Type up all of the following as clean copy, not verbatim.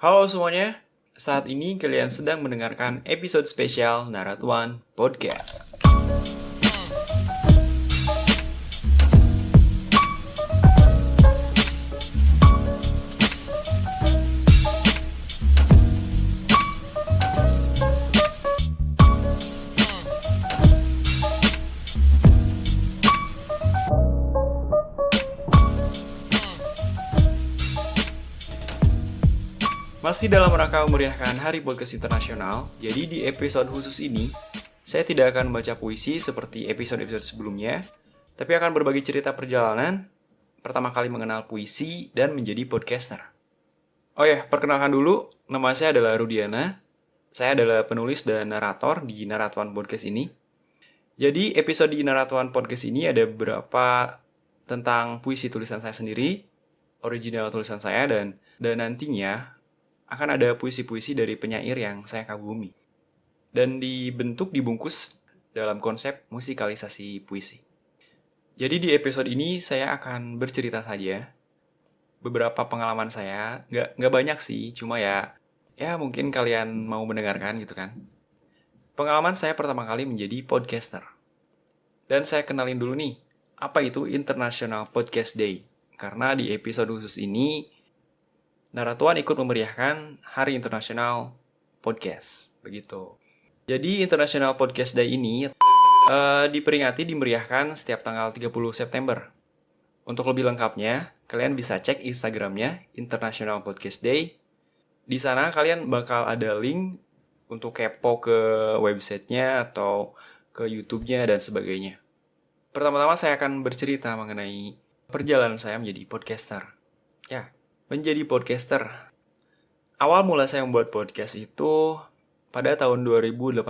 Halo semuanya, saat ini kalian sedang mendengarkan episode spesial Naratuan Podcast. Masih dalam rangka memeriahkan Hari Podcast Internasional, jadi di episode khusus ini, saya tidak akan membaca puisi seperti episode-episode sebelumnya, tapi akan berbagi cerita perjalanan, pertama kali mengenal puisi, dan menjadi podcaster. Oh ya, perkenalkan dulu, nama saya adalah Rudiana, saya adalah penulis dan narator di Naratuan Podcast ini. Jadi episode di Naratuan Podcast ini ada beberapa tentang puisi tulisan saya sendiri, original tulisan saya, dan nantinya akan ada puisi-puisi dari penyair yang saya kagumi. Dan dibungkus dalam konsep musikalisasi puisi. Jadi di episode ini saya akan bercerita saja. Beberapa pengalaman saya, nggak banyak sih, cuma ya mungkin kalian mau mendengarkan gitu kan. Pengalaman saya pertama kali menjadi podcaster. Dan saya kenalin dulu nih, apa itu International Podcast Day? Karena di episode khusus ini, Naratuan ikut memeriahkan Hari Internasional Podcast, begitu. Jadi International Podcast Day ini dimeriahkan setiap tanggal 30 September. Untuk lebih lengkapnya, kalian bisa cek Instagramnya International Podcast Day. Di sana kalian bakal ada link untuk kepo ke websitenya atau ke YouTube-nya dan sebagainya. Pertama-tama saya akan bercerita mengenai perjalanan saya menjadi podcaster. Ya, menjadi podcaster. Awal mula saya membuat podcast itu pada tahun 2018.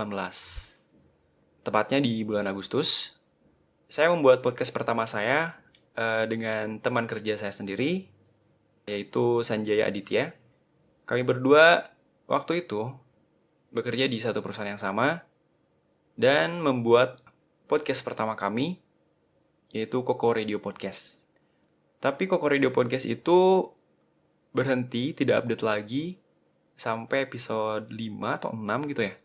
Tepatnya di bulan Agustus. Saya membuat podcast pertama saya dengan teman kerja saya sendiri, yaitu Sanjaya Aditya. Kami berdua waktu itu bekerja di satu perusahaan yang sama dan membuat podcast pertama kami, yaitu Koko Radio Podcast. Tapi Koko Radio Podcast itu berhenti, tidak update lagi sampai episode 5 atau 6 gitu ya.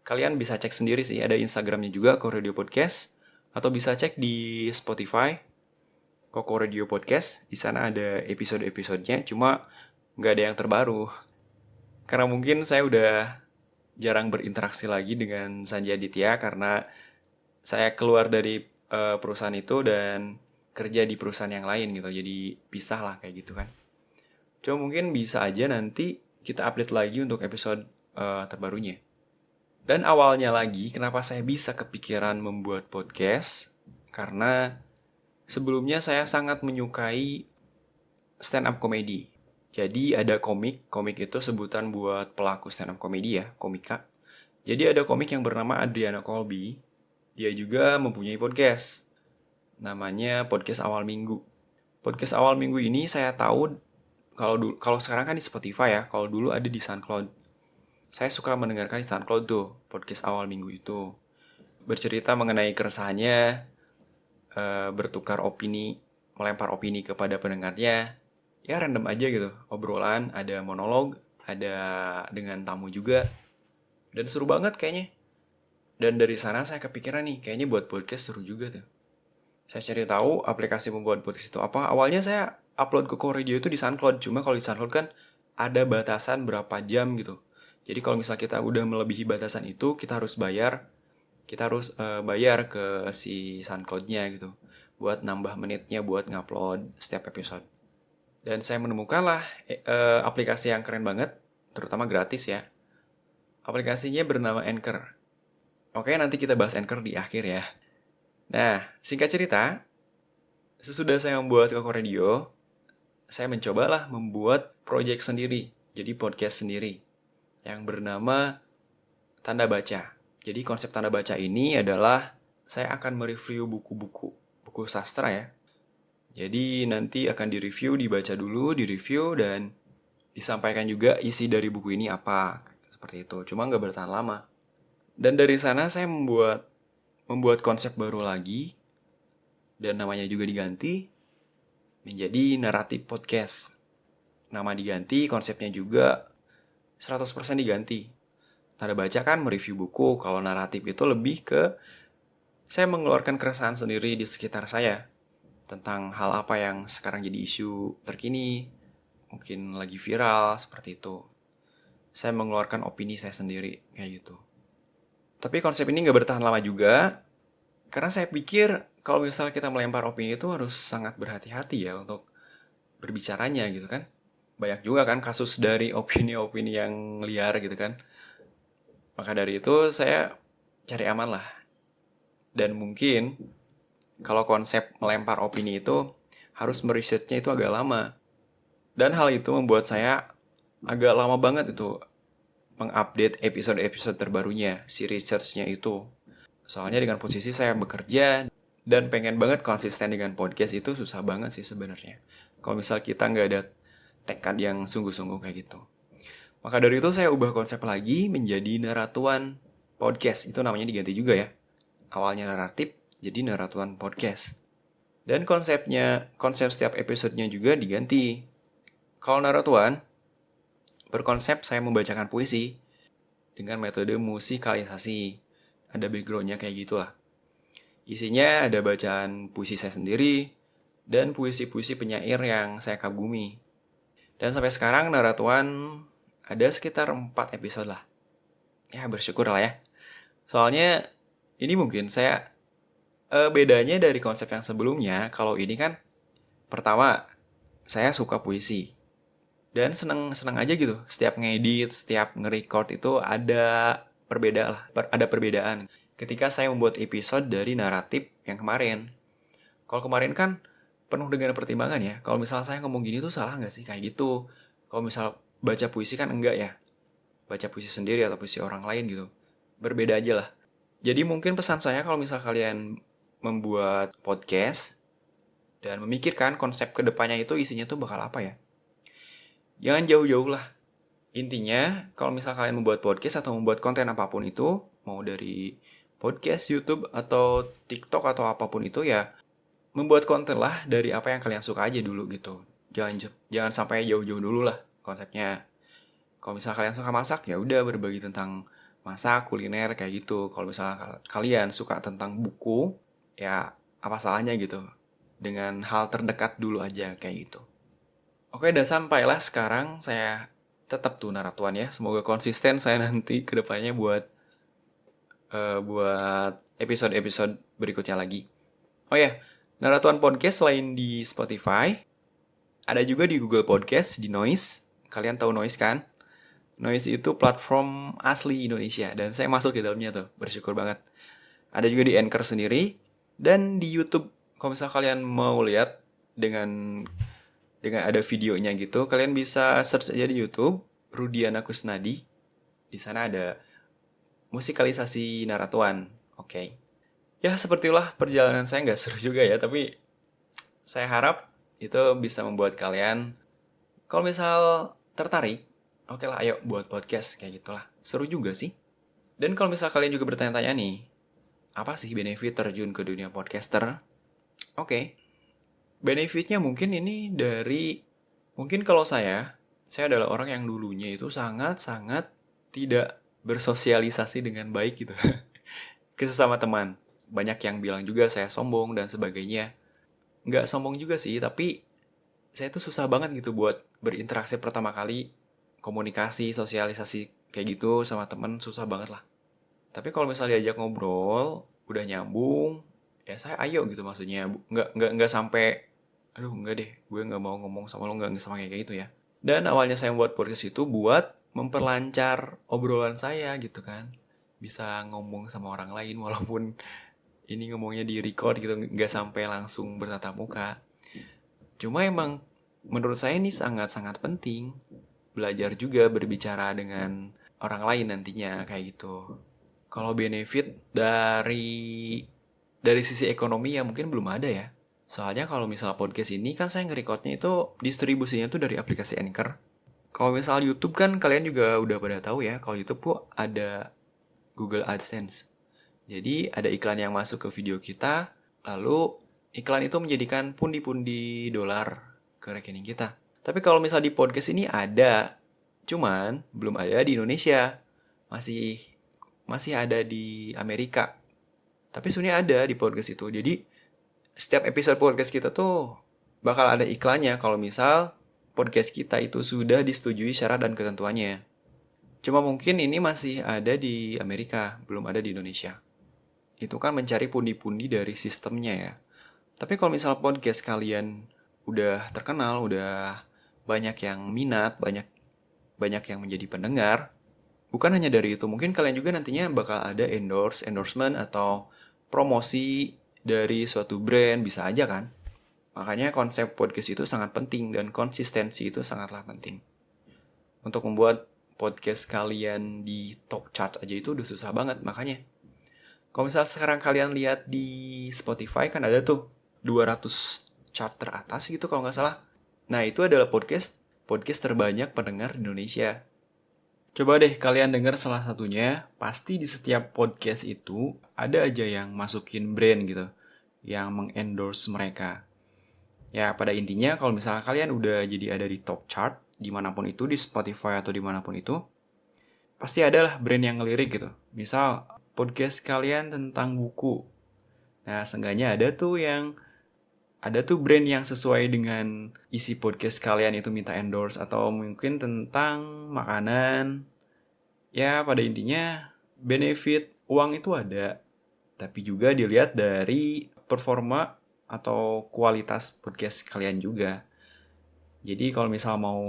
Kalian bisa cek sendiri sih, ada Instagramnya juga, Koko Radio Podcast. Atau bisa cek di Spotify, Koko Radio Podcast. Di sana ada episode-episodenya, cuma nggak ada yang terbaru. Karena mungkin saya udah jarang berinteraksi lagi dengan Sanjay Aditya, karena saya keluar dari perusahaan itu dan kerja di perusahaan yang lain gitu. Jadi pisah lah kayak gitu kan. Cuma mungkin bisa aja nanti kita update lagi untuk episode terbarunya. Dan awalnya lagi, kenapa saya bisa kepikiran membuat podcast? Karena sebelumnya saya sangat menyukai stand up comedy. Jadi ada komik itu sebutan buat pelaku stand up comedy ya, komika. Jadi ada komik yang bernama Adriana Colby. Dia juga mempunyai podcast. Namanya Podcast Awal Minggu. Podcast Awal Minggu ini saya tahu kalau sekarang kan di Spotify ya, kalau dulu ada di SoundCloud. Saya suka mendengarkan di SoundCloud tuh, podcast awal minggu itu. Bercerita mengenai keresahannya, bertukar opini, melempar opini kepada pendengarnya. Ya random aja gitu, obrolan, ada monolog, ada dengan tamu juga. Dan seru banget kayaknya. Dan dari sana saya kepikiran nih, kayaknya buat podcast seru juga tuh. Saya cari tahu aplikasi membuat podcast itu apa. Awalnya saya upload ke Koko Radio itu di SoundCloud. Cuma kalau di SoundCloud kan ada batasan berapa jam gitu. Jadi kalau misalnya kita udah melebihi batasan itu, kita harus bayar. Kita harus bayar ke si SoundCloud-nya gitu. Buat nambah menitnya, buat ngupload setiap episode. Dan saya menemukanlah aplikasi yang keren banget. Terutama gratis ya. Aplikasinya bernama Anchor. Oke, nanti kita bahas Anchor di akhir ya. Nah, singkat cerita, sesudah saya membuat Koko Radio, saya mencobalah membuat project sendiri, jadi podcast sendiri, yang bernama Tanda Baca. Jadi konsep Tanda Baca ini adalah saya akan mereview buku sastra ya. Jadi nanti akan direview, dibaca dulu, direview, dan disampaikan juga isi dari buku ini apa, seperti itu. Cuma nggak bertahan lama. Dan dari sana saya membuat konsep baru lagi, dan namanya juga diganti menjadi Naratif Podcast. Nama diganti, konsepnya juga 100% diganti. Tanda baca kan mereview buku, kalau naratif itu lebih ke saya mengeluarkan keresahan sendiri di sekitar saya tentang hal apa yang sekarang jadi isu terkini, mungkin lagi viral, seperti itu. Saya mengeluarkan opini saya sendiri, kayak gitu. Tapi konsep ini nggak bertahan lama juga, karena saya pikir kalau misalnya kita melempar opini itu harus sangat berhati-hati ya untuk berbicaranya gitu kan. Banyak juga kan kasus dari opini-opini yang liar gitu kan. Maka dari itu saya cari aman lah. Dan mungkin kalau konsep melempar opini itu harus merisetnya itu agak lama. Dan hal itu membuat saya agak lama banget itu mengupdate episode-episode terbarunya, si research-nya itu. Soalnya dengan posisi saya bekerja dan pengen banget konsisten dengan podcast itu susah banget sih sebenarnya. Kalau misal kita nggak ada tekad yang sungguh-sungguh kayak gitu. Maka dari itu saya ubah konsep lagi menjadi naratuan podcast. Itu namanya diganti juga ya. Awalnya naratif, jadi naratuan podcast. Dan konsep setiap episodenya juga diganti. Kalau naratuan, berkonsep saya membacakan puisi dengan metode musikalisasi. Ada backgroundnya kayak gitulah. Isinya ada bacaan puisi saya sendiri dan puisi-puisi penyair yang saya kagumi. Dan sampai sekarang naratuan ada sekitar 4 episode lah. Ya bersyukur lah ya. Soalnya ini mungkin saya bedanya dari konsep yang sebelumnya. Kalau ini kan pertama saya suka puisi. Dan seneng aja gitu. Setiap ngedit, setiap nge-record itu ada perbedaan lah. Ada perbedaan. Ketika saya membuat episode dari naratif yang kemarin. Kalau kemarin kan penuh dengan pertimbangan ya. Kalau misal saya ngomong gini tuh salah nggak sih kayak gitu. Kalau misal baca puisi kan enggak ya. Baca puisi sendiri atau puisi orang lain gitu. Berbeda aja lah. Jadi mungkin pesan saya kalau misal kalian membuat podcast dan memikirkan konsep kedepannya itu isinya tuh bakal apa ya. Jangan jauh-jauh lah. Intinya, kalau misal kalian membuat podcast atau membuat konten apapun itu, mau dari podcast, YouTube, atau TikTok, atau apapun itu ya, membuat konten lah dari apa yang kalian suka aja dulu gitu. Jangan sampai jauh-jauh dulu lah konsepnya. Kalau misal kalian suka masak, ya udah berbagi tentang masak, kuliner, kayak gitu. Kalau misal kalian suka tentang buku, ya apa salahnya gitu. Dengan hal terdekat dulu aja kayak gitu. Oke, dan sampailah sekarang saya tetap tuh naratuan ya. Semoga konsisten saya nanti ke depannya buat episode-episode berikutnya lagi. Oh ya, naratuan podcast selain di Spotify, ada juga di Google Podcast, di Noise. Kalian tahu Noise kan? Noise itu platform asli Indonesia dan saya masuk di dalamnya tuh, bersyukur banget. Ada juga di Anchor sendiri dan di YouTube. Kalau misal kalian mau lihat dengan ada videonya gitu, kalian bisa search aja di YouTube Rudiana Kusnadi. Di sana ada musikalisasi naratuan. Oke. Ya, sepertilah perjalanan saya nggak seru juga ya, tapi saya harap itu bisa membuat kalian kalau misal tertarik, oke lah ayo buat podcast kayak gitulah. Seru juga sih. Dan kalau misal kalian juga bertanya-tanya nih, apa sih benefit terjun ke dunia podcaster? Oke. Benefitnya mungkin ini dari mungkin kalau saya adalah orang yang dulunya itu sangat-sangat tidak bersosialisasi dengan baik gitu ke sesama teman. Banyak yang bilang juga saya sombong dan sebagainya. Nggak sombong juga sih, tapi saya tuh susah banget gitu buat berinteraksi pertama kali, komunikasi, sosialisasi kayak gitu sama teman susah banget lah. Tapi kalau misalnya diajak ngobrol, udah nyambung, ya saya ayo gitu maksudnya. Nggak sampai, aduh nggak deh, gue nggak mau ngomong sama lo, nggak sama kayak gitu ya. Dan awalnya saya membuat podcast itu buat memperlancar obrolan saya gitu kan. Bisa ngomong sama orang lain walaupun ini ngomongnya di record gitu, nggak sampai langsung bertatap muka. Cuma emang menurut saya ini sangat-sangat penting. Belajar juga berbicara dengan orang lain nantinya kayak gitu. Kalau benefit dari sisi ekonomi ya mungkin belum ada ya. Soalnya kalau misal podcast ini kan saya nge-recordnya itu distribusinya tuh dari aplikasi Anchor. Kalau misal YouTube kan kalian juga udah pada tahu ya, kalau YouTube tuh ada Google AdSense. Jadi ada iklan yang masuk ke video kita, lalu iklan itu menjadikan pundi-pundi dolar ke rekening kita. Tapi kalau misal di podcast ini ada, cuman belum ada di Indonesia. Masih ada di Amerika. Tapi sebenarnya ada di podcast itu. Jadi setiap episode podcast kita tuh bakal ada iklannya kalau misal podcast kita itu sudah disetujui syarat dan ketentuannya. Cuma mungkin ini masih ada di Amerika, belum ada di Indonesia. Itu kan mencari pundi-pundi dari sistemnya ya. Tapi kalau misal podcast kalian udah terkenal, udah banyak yang minat, banyak yang menjadi pendengar, bukan hanya dari itu, mungkin kalian juga nantinya bakal ada endorsement atau promosi dari suatu brand, bisa aja kan? Makanya konsep podcast itu sangat penting dan konsistensi itu sangatlah penting. Untuk membuat podcast kalian di top chart aja itu udah susah banget, makanya. Kalau misal sekarang kalian lihat di Spotify kan ada tuh 200 chart teratas gitu kalau nggak salah. Nah itu adalah podcast terbanyak pendengar di Indonesia. Coba deh kalian dengar salah satunya, pasti di setiap podcast itu ada aja yang masukin brand gitu, yang mengendorse mereka. Ya pada intinya kalau misalnya kalian udah jadi ada di top chart, dimanapun itu, di Spotify atau dimanapun itu, pasti adalah brand yang ngelirik gitu. Misal podcast kalian tentang buku. Nah seenggaknya ada tuh brand yang sesuai dengan isi podcast kalian itu minta endorse, atau mungkin tentang makanan. Ya pada intinya benefit uang itu ada, tapi juga dilihat dari performa atau kualitas podcast kalian juga. Jadi kalau misal mau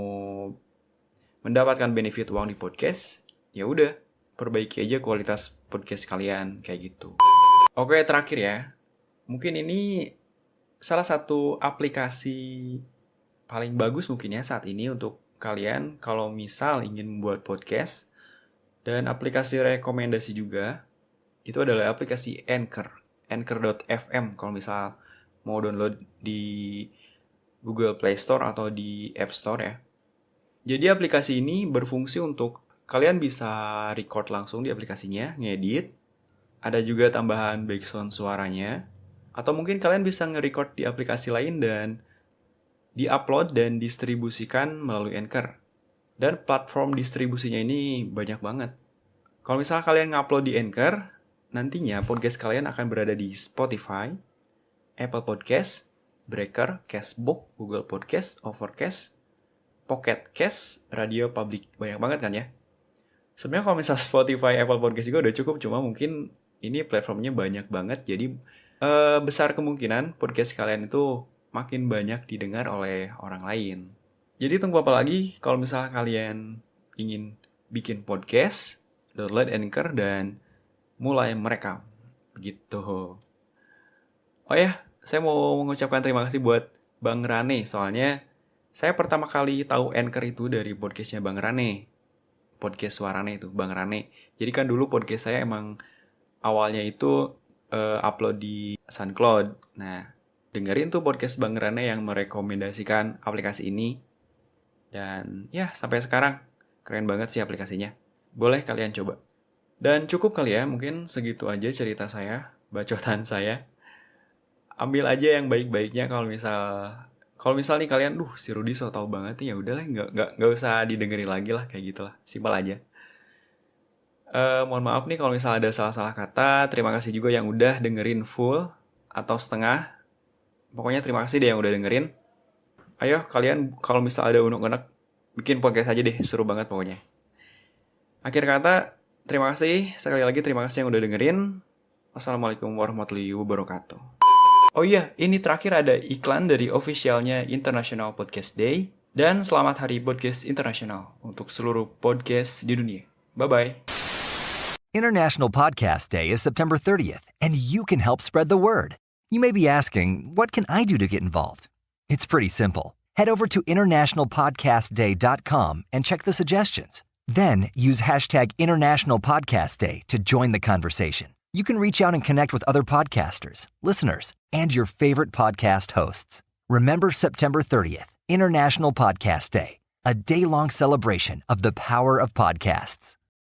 mendapatkan benefit uang di podcast, ya udah perbaiki aja kualitas podcast kalian kayak gitu. Oke, terakhir ya. Mungkin ini salah satu aplikasi paling bagus mungkin ya saat ini untuk kalian kalau misal ingin membuat podcast. Dan aplikasi rekomendasi juga itu adalah aplikasi Anchor, Anchor.fm kalau misal mau download di Google Play Store atau di App Store ya. Jadi aplikasi ini berfungsi untuk kalian bisa record langsung di aplikasinya, ngedit, ada juga tambahan background suaranya, atau mungkin kalian bisa nge-record di aplikasi lain dan di-upload dan distribusikan melalui Anchor. Dan platform distribusinya ini banyak banget. Kalau misalnya kalian ngupload di Anchor, nantinya podcast kalian akan berada di Spotify, Apple Podcast, Breaker, Castbox, Google Podcast, Overcast, Pocket Cast, Radio Public. Banyak banget kan ya? Sebenarnya kalau misalnya Spotify, Apple Podcast juga udah cukup, cuma mungkin ini platformnya banyak banget. Jadi besar kemungkinan podcast kalian itu makin banyak didengar oleh orang lain. Jadi tunggu apa lagi kalau misalnya kalian ingin bikin podcast, download Anchor dan mulai merekam. Begitu. Oh ya, saya mau mengucapkan terima kasih buat Bang Rane. Soalnya saya pertama kali tahu Anchor itu dari podcastnya Bang Rane. Podcast Suarane itu, Bang Rane. Jadi kan dulu podcast saya emang awalnya itu upload di SoundCloud. Nah, dengerin tuh podcast Bang Rane yang merekomendasikan aplikasi ini. Dan ya, sampai sekarang keren banget sih aplikasinya. Boleh kalian coba. Dan cukup kali ya, mungkin segitu aja cerita saya, bacotan saya. Ambil aja yang baik-baiknya kalau misal nih kalian, si Rudy so tau banget nih, ya udahlah, nggak usah didengerin lagi lah, kayak gitulah, simpel aja. Mohon maaf nih kalau misal ada salah-salah kata. Terima kasih juga yang udah dengerin full atau setengah. Pokoknya terima kasih deh yang udah dengerin. Ayo kalian kalau misal ada unek-unek, bikin podcast aja deh, seru banget pokoknya. Akhir kata, terima kasih. Sekali lagi terima kasih yang udah dengerin. Wassalamualaikum warahmatullahi wabarakatuh. Oh iya, ini terakhir ada iklan dari officialnya International Podcast Day. Dan selamat Hari Podcast Internasional untuk seluruh podcast di dunia. Bye-bye. International Podcast Day is September 30th, and you can help spread the word. You may be asking, what can I do to get involved? It's pretty simple. Head over to internationalpodcastday.com and check the suggestions. Then use hashtag International Podcast Day to join the conversation. You can reach out and connect with other podcasters, listeners, and your favorite podcast hosts. Remember September 30th, International Podcast Day, a day-long celebration of the power of podcasts.